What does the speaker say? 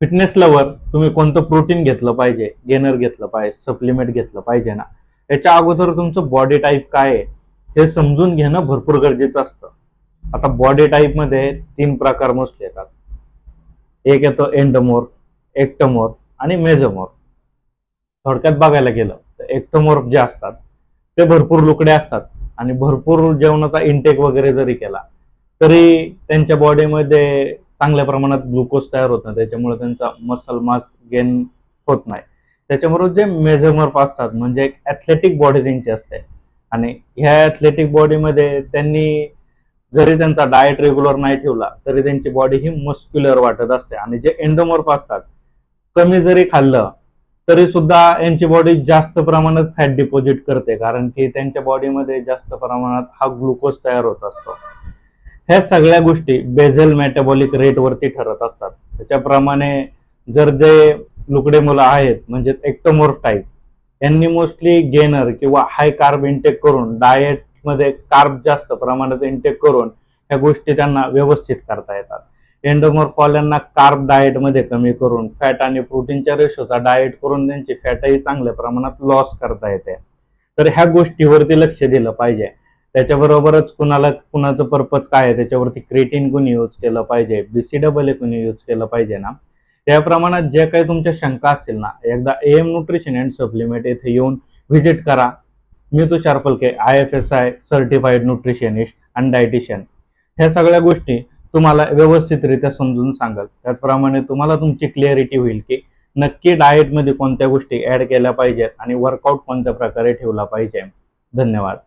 Fitness lover तुम्ही कोणतं protein घेतलं पाहिजे, गेनर घेतलं पाहिजे, सप्लिमेंट घेतलं पाहिजे ना, याच्या अगोदर तुमचं बॉडी टाईप काय आहे हे समजून घेणं भरपूर गरजेचं असतं. आता बॉडी टाईप मध्ये 3 प्रकार मोस्टली येतात. एक येतो एंडोमॉर्फ, एक्टोमॉर्फ आणि मेझोमॉर्फ. थोडक्यात बघायला गेलं तर एक्टोमॉर्फ जे असतात ते भरपूर लुकडे असतात आणि भरपूर जेवणाचा इंटेक वगैरे जरी केला तरी त्यांच्या बॉडीमध्ये चांगल्या प्रमाणात ग्लुकोज तयार होत नाही, त्याच्यामुळे त्यांचा मसल मास गेन होत नाही. त्याच्याबरोबर जे मेझोमॉर्फ असतात म्हणजे एक ॲथलेटिक बॉडी त्यांची असते आणि ह्या ॲथलेटिक बॉडीमध्ये त्यांनी जरी त्यांचा डाएट रेग्युलर नाही ठेवला तरी त्यांची बॉडी ही मस्क्युलर वाटत असते. आणि जे एंडोमॉर्फ असतात कमी जरी खाल्लं तरी सुद्धा यांची बॉडी जास्त प्रमाणात फॅट डिपॉझिट करते, कारण की त्यांच्या बॉडीमध्ये जास्त प्रमाणात हा ग्लुकोज तयार होत असतो. ह्या सगळ्या गोष्टी बेझल मेटाबॉलिक रेट वरती ठरत असतात. त्याच्याप्रमाणे जर जे लुकडे मुलं आहेत म्हणजे एक्टोमॉर्फ टाईप, यांनी मोस्टली गेनर किंवा हाय कार्ब इंटेक करून डाएट मध्ये कार्ब जास्त प्रमाणात इंटेक करून ह्या गोष्टी त्यांना व्यवस्थित करता येतात. एंडोमॉर्फ वाल्यांना कार्ब डाएट मध्ये कमी करून फॅट आणि प्रोटीनच्या रेशोचा डाएट करून त्यांची फॅटही चांगल्या प्रमाणात लॉस करता येते. तर ह्या गोष्टीवरती लक्ष दिलं पाहिजे. त्याच्याबरोबरच कुणाचं पर्पज काय आहे त्याच्यावरती क्रिएटिन कुणी यूज केलं पाहिजे, BCAA कुणी यूज केलं पाहिजे ना, त्या प्रमाणात जे काही तुमच्या शंका असतील ना, एकदा AM न्यूट्रिशन अँड सप्लिमेंट येथे येऊन व्हिजिट करा. मी तुषार फलके, IFSI सर्टिफाईड न्यूट्रिशनिस्ट आणि डायटिशियन, ह्या सगळ्या गोष्टी तुम्हाला व्यवस्थितरित्या समजून सांगाल. त्याचप्रमाणे तुम्हाला तुमची क्लिअरिटी होईल की नक्की डाएटमध्ये कोणत्या गोष्टी ऍड केल्या पाहिजेत आणि वर्कआउट कोणत्या प्रकारे ठेवला पाहिजे. धन्यवाद.